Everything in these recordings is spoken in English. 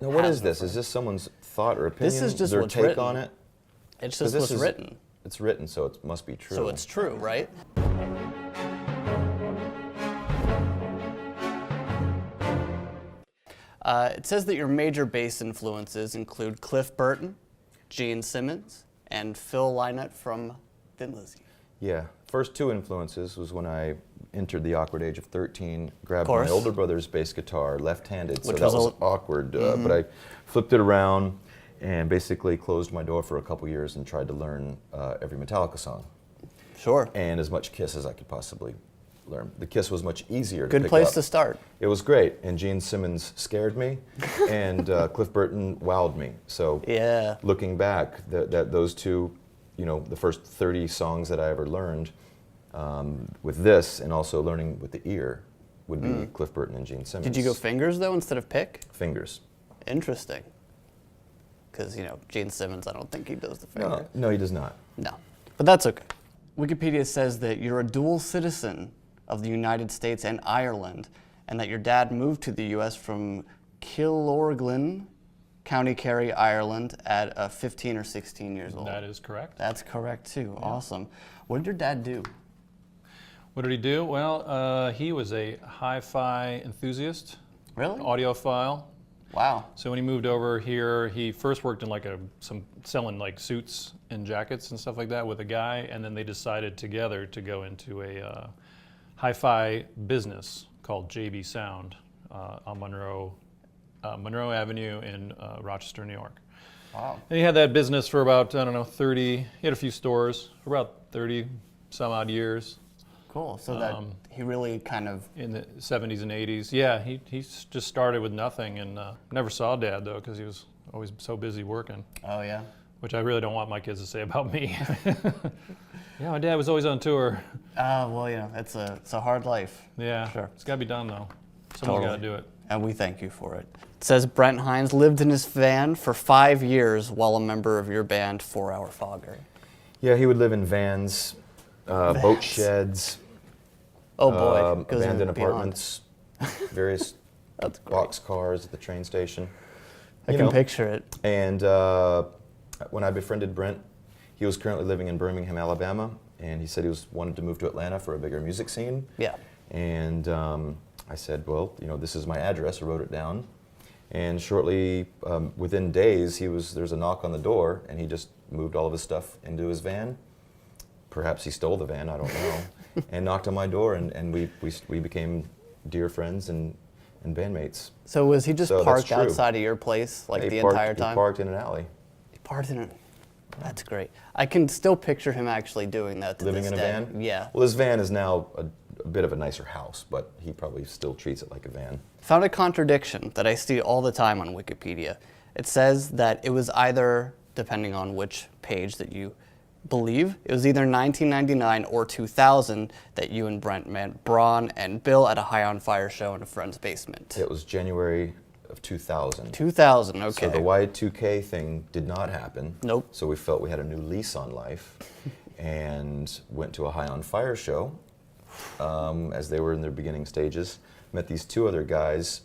Now, what is this? Is this someone's thought or opinion? This is just their what's take written. on it? It's just what's written. It's written, so it must be true. So it's true, right? It says that your major bass influences include Cliff Burton, Gene Simmons, and Phil Lynott from Thin Lizzy. Yeah. First two influences was when I entered the awkward age of 13, grabbed my older brother's bass guitar, left-handed, so that was awkward, but I flipped it around and basically closed my door for a couple years and tried to learn every Metallica song. Sure. And as much Kiss as I could possibly learn. The Kiss was much easier to Good pick place up. to start. It was great, and Gene Simmons scared me, and Cliff Burton wowed me. So yeah. Looking back, those two, you know, the first 30 songs that I ever learned with this, and also learning with the ear, would be Cliff Burton and Gene Simmons. Did you go fingers, though, instead of pick? Fingers. Interesting. Because, you know, Gene Simmons, I don't think he does the finger. No, he does not. No, but that's okay. Wikipedia says that you're a dual citizen of the United States and Ireland, and that your dad moved to the U.S. from Killorglin, County Kerry, Ireland, at 15 or 16 years old. That is correct. That's correct, too. Yeah. Awesome. What did your dad do? What did he do? Well, he was a hi-fi enthusiast. Really? Audiophile. Wow. So when he moved over here, he first worked in like selling like suits and jackets and stuff like that with a guy, and then they decided together to go into a hi-fi business called JB Sound on Monroe Avenue in Rochester, New York. Wow. And he had that business for about, I don't know, 30, he had a few stores for about 30 some odd years. Cool, so that he really kind of... In the 70s and 80s. Yeah, he just started with nothing, and never saw Dad, though, because he was always so busy working. Oh, yeah? Which I really don't want my kids to say about me. Yeah, my dad was always on tour. Well, you know, it's a hard life. Yeah, sure. It's got to be done, though. Someone's got to do it. And we thank you for it. It says Brent Hines lived in his van for 5 years while a member of your band, 4 Hour Fogger. Yeah, he would live in vans, boat sheds. Oh boy, abandoned apartments, various box cars at the train station. I can picture it. And when I befriended Brent, he was currently living in Birmingham, Alabama, and he said he wanted to move to Atlanta for a bigger music scene. Yeah. And I said, well, you know, this is my address. I wrote it down. And shortly, within days, there's a knock on the door, and he just moved all of his stuff into his van. Perhaps he stole the van, I don't know. And knocked on my door, and we became dear friends and bandmates. So was he just parked outside of your place the entire time? He parked in an alley. He parked in That's great. I can still picture him actually doing that to Living this in a day. van? Yeah. Well, his van is now a bit of a nicer house, but he probably still treats it like a van. Found a contradiction that I see all the time on Wikipedia. It says that it was either, depending on which page that you believe, it was either 1999 or 2000 that you and Brent met Braun and Bill at a High on Fire show in a friend's basement. It was January of 2000. 2000, okay. So the Y2K thing did not happen. Nope. So we felt we had a new lease on life and went to a High on Fire show as they were in their beginning stages. Met these two other guys.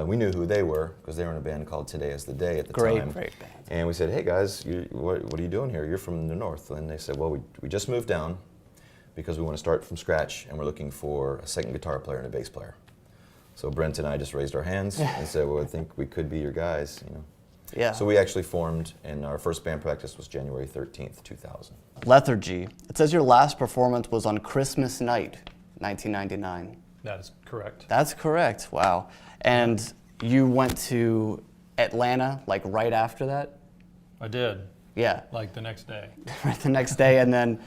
We knew who they were because they were in a band called Today Is the Day at the time. Great band. And we said, hey guys, what are you doing here? You're from the north. And they said, well, we just moved down because we want to start from scratch and we're looking for a second guitar player and a bass player. So Brent and I just raised our hands and said, well, I think we could be your guys, you know. Yeah. So we actually formed, and our first band practice was January 13th, 2000. Lethargy. It says your last performance was on Christmas night, 1999. That is correct. That's correct. Wow. And you went to Atlanta right after that? I did. Yeah. Like the next day. Right the next day, and then,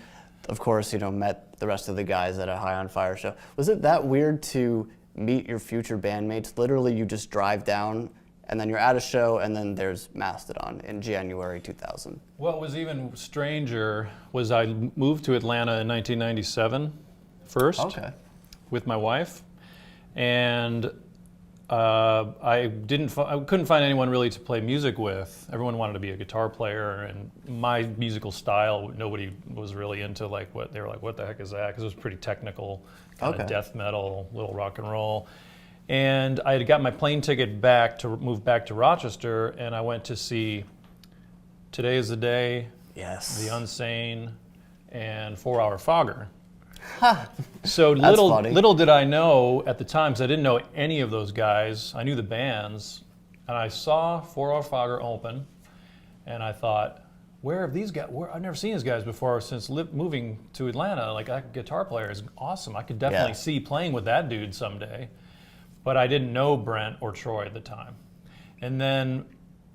of course, met the rest of the guys at a High on Fire show. Was it that weird to meet your future bandmates? Literally, you just drive down, and then you're at a show, and then there's Mastodon in January 2000. What was even stranger was I moved to Atlanta in 1997 first. Okay. With my wife, and I couldn't find anyone really to play music with. Everyone wanted to be a guitar player, and my musical style, nobody was really into what the heck is that? Because it was pretty technical, kind of death metal, little rock and roll. And I had got my plane ticket back to move back to Rochester, and I went to see Today Is the Day, Yes. The Unsane, and 4 Hour Fogger. So funny. little did I know at the time, because I didn't know any of those guys. I knew the bands, and I saw 4 Hour Fogger open, and I thought, where have these guys? I've never seen these guys before since moving to Atlanta. Like, that guitar player is awesome. I could definitely see playing with that dude someday. But I didn't know Brent or Troy at the time. And then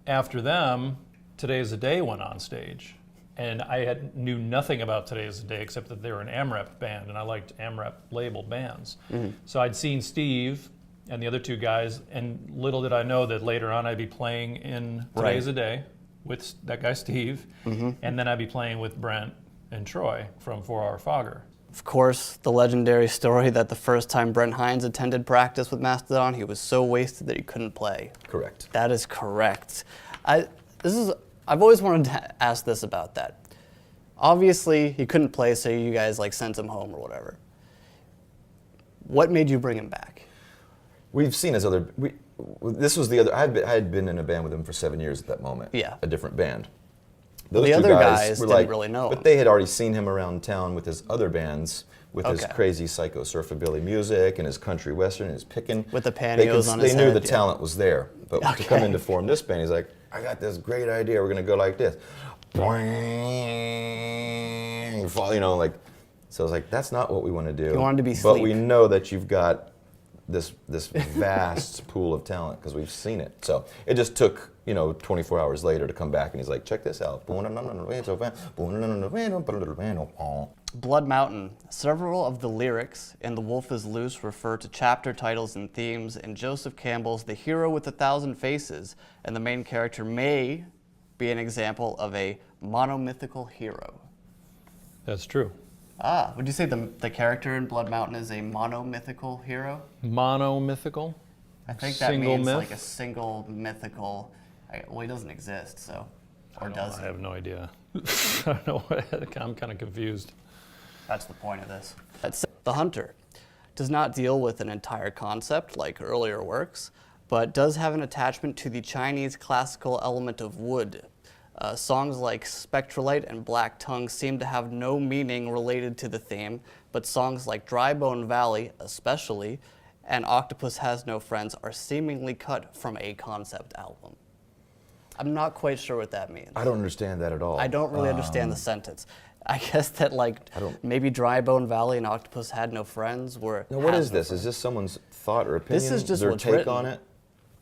after them, Today Is the Day went on stage. And I knew nothing about Today Is the Day except that they were an AMREP band, and I liked AMREP labeled bands. So I'd seen Steve and the other two guys, and little did I know that later on I'd be playing in Today Is the Day with that guy Steve, and then I'd be playing with Brent and Troy from 4 Hour Fogger. Of course, the legendary story that the first time Brent Hines attended practice with Mastodon, he was so wasted that he couldn't play. Correct. That is correct. I've always wanted to ask this about that. Obviously, he couldn't play, so you guys like sent him home or whatever. What made you bring him back? We've seen his other. This was the other. I had been in a band with him for 7 years at that moment. Yeah. A different band. Those The two other guys were didn't really know him. But they had already seen him around town with his other bands, with his Okay. crazy psycho surfabilly music and his country western and his picking. With the pantyhose on his They knew head, the yeah. talent was there. But to come Okay. in to form this band, he's like, I got this great idea. We're gonna go like this. You know, like. So I was like, that's not what we want to do. You wanted to be But sleek. we know that you've got this vast pool of talent because we've seen it. So it just took 24 hours later to come back, and he's like, check this out. Blood Mountain. Several of the lyrics in The Wolf is Loose refer to chapter titles and themes in Joseph Campbell's The Hero with a Thousand Faces, and the main character may be an example of a monomythical hero. That's true. Would you say the character in Blood Mountain is a monomythical hero? Monomythical? I think that Single means myth? like a single mythical. Well, he doesn't exist, so. Or does I he? have no idea. I don't know. I'm kind of confused. That's the point of this. The Hunter does not deal with an entire concept like earlier works, but does have an attachment to the Chinese classical element of wood. Songs like Spectralite and Black Tongue seem to have no meaning related to the theme, but songs like Dry Bone Valley, especially, and Octopus Has No Friends are seemingly cut from a concept album. I'm not quite sure what that means. I don't understand that at all. I don't really understand the sentence. I guess that maybe Dry Bone Valley and Octopus Had No Friends were. Now, what has is no this? friends. Is this someone's thought or opinion? This is just their what's take written. on it?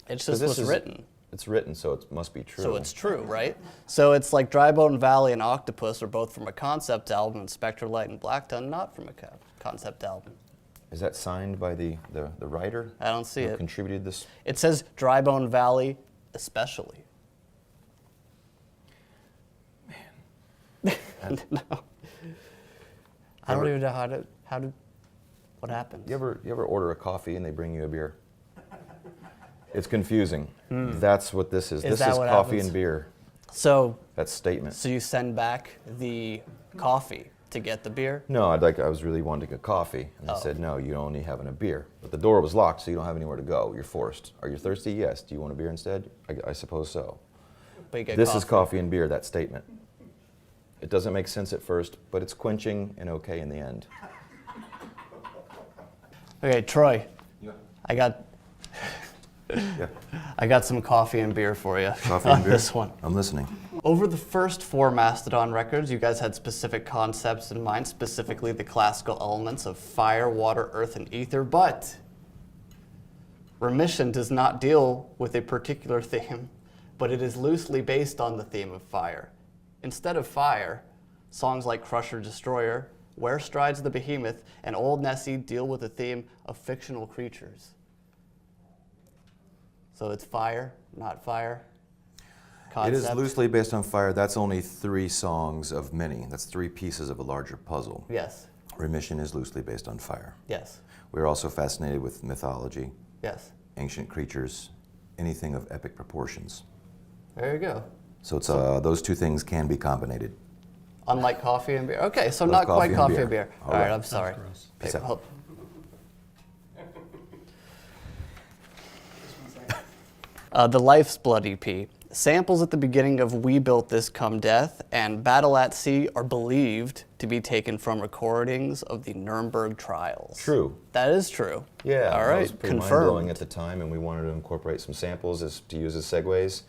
It's 'Cause just this what's is- written. It's written, so it must be true. So it's true, right? So it's like Dry Bone Valley and Octopus are both from a concept album, and Spectralite and Black Tongue not from a concept album. Is that signed by the writer? I don't see who it. Contributed this? It says Dry Bone Valley, especially. Man. No. I don't even know what happened. You ever order a coffee and they bring you a beer? It's confusing. That's what this is. This that is what coffee happens? and beer. So That's statement. you send back the coffee to get the beer? No, I was really wanting a coffee, and they Oh. said no, you're only having a beer. But the door was locked, so you don't have anywhere to go. You're forced. Are you thirsty? Yes. Do you want a beer instead? I suppose so. But you get This is coffee and beer. That statement. It doesn't make sense at first, but it's quenching and okay in the end. Okay, Troy. Yeah. I got Yeah. I got some coffee and beer for you Coffee on and beer. this one. I'm listening. Over the first 4 Mastodon records, you guys had specific concepts in mind, specifically the classical elements of fire, water, earth, and ether, but Remission does not deal with a particular theme, but it is loosely based on the theme of fire. Instead of fire, songs like Crusher Destroyer, Where Strides the Behemoth, and Old Nessie deal with the theme of fictional creatures. So it's fire, not fire. It is Concept. loosely based on fire. That's only 3 songs of many. That's 3 pieces of a larger puzzle. Yes, Remission is loosely based on fire. yes, We're also fascinated with mythology, yes. ancient creatures, anything of epic proportions. There you go. So it's those 2 things can be combined. Unlike coffee and beer. Okay, so Love not coffee quite and coffee beer. and beer. All All right, right. I'm sorry. gross. Peace Okay, out. hold- The Life's Blood EP. Samples at the beginning of We Built This Come Death and Battle at Sea are believed to be taken from recordings of the Nuremberg trials. True. That is true. Yeah, All that right, was pretty confirmed. mind-blowing at the time, and we wanted to incorporate some samples to use as segues.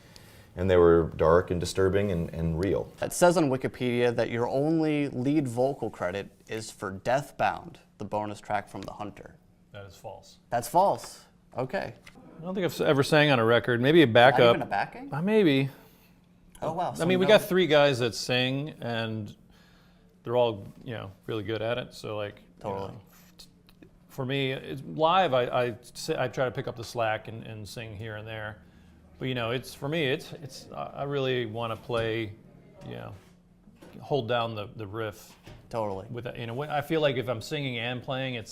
And they were dark and disturbing and real. It says on Wikipedia that your only lead vocal credit is for Deathbound, the bonus track from The Hunter. That is false. That's false. Okay. I don't think I've ever sang on a record. Maybe a Not backup. even a backing? Maybe. Oh, wow. I mean, we got 3 guys that sing, and they're all, really good at it. So, like, Totally. For me, it's live. I try to pick up the slack and sing here and there. But it's for me. It's I really want to play, hold down the riff. Totally. With that, I feel like if I'm singing and playing,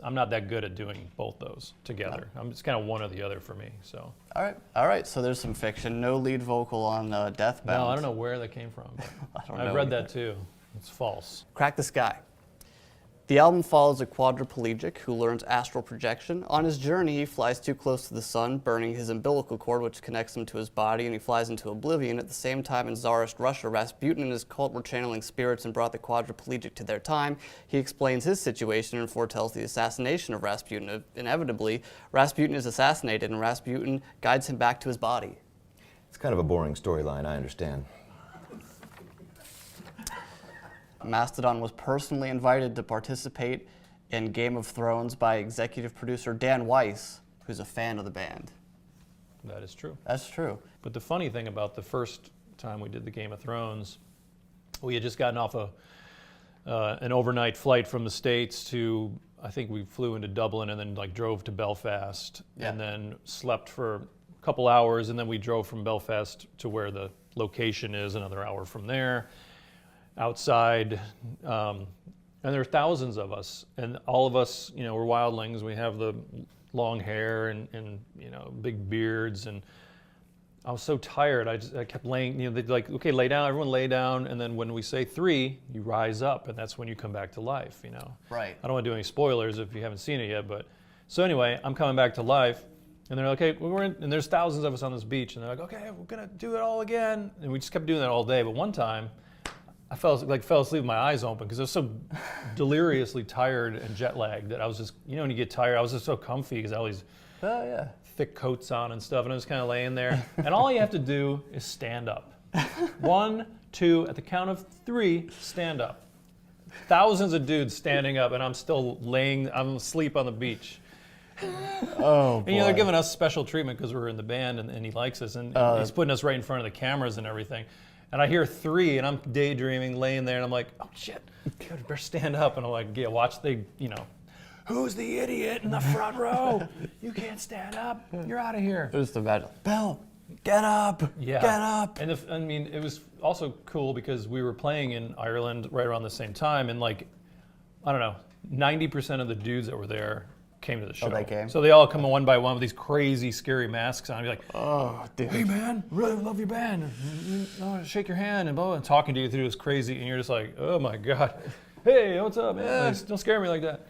I'm not that good at doing both those together. It's kind of one or the other for me. So. All right. So there's some fiction. No lead vocal on Deathbound. No, I don't know where that came from. I've read that too. It's false. Crack the Skye. The album follows a quadriplegic who learns astral projection. On his journey, he flies too close to the sun, burning his umbilical cord, which connects him to his body, and he flies into oblivion. At the same time, in Tsarist Russia, Rasputin and his cult were channeling spirits and brought the quadriplegic to their time. He explains his situation and foretells the assassination of Rasputin. Inevitably, Rasputin is assassinated, and Rasputin guides him back to his body. It's kind of a boring storyline, I understand. Mastodon was personally invited to participate in Game of Thrones by executive producer Dan Weiss, who's a fan of the band. That is true. That's true. But the funny thing about the first time we did the Game of Thrones, we had just gotten off an overnight flight from the States to, I think we flew into Dublin and then drove to Belfast and then slept for a couple hours, and then we drove from Belfast to where the location is, another hour from there. Outside, and there are thousands of us, and all of us, we're wildlings. We have the long hair and big beards, and I was so tired. I kept laying. They'd okay, lay down. Everyone lay down, and then when we say 3, you rise up, and that's when you come back to life. Right. I don't want to do any spoilers if you haven't seen it yet, but so anyway, I'm coming back to life. And they're like, okay, and there's thousands of us on this beach, and they're like, okay, we're gonna do it all again, and we just kept doing that all day. But one time, I fell asleep with my eyes open because I was so deliriously tired and jet lagged that I was just, when you get tired, I was just so comfy because I had all these thick coats on and stuff, and I was kind of laying there. And all you have to do is stand up. 1, 2, at the count of 3, stand up. Thousands of dudes standing up, and I'm still I'm asleep on the beach. Oh, boy. And they're giving us special treatment because we're in the band and he likes us, and he's putting us right in front of the cameras and everything. And I hear 3, and I'm daydreaming, laying there, and I'm like, oh shit, I better stand up. And I'm like, watch who's the idiot in the front row? You can't stand up. You're out of here. It was the battle. Bill, get up. Yeah. Get up. And it was also cool because we were playing in Ireland right around the same time, and 90% of the dudes that were there came to the show. Oh, they came? So they all come one by one with these crazy, scary masks on. I'd be like, Oh, dude. hey man, really love your band. Shake your hand and blah, blah, and talking to you through this crazy, and you're just like, oh my God. Hey, what's up, man? Don't scare me like that.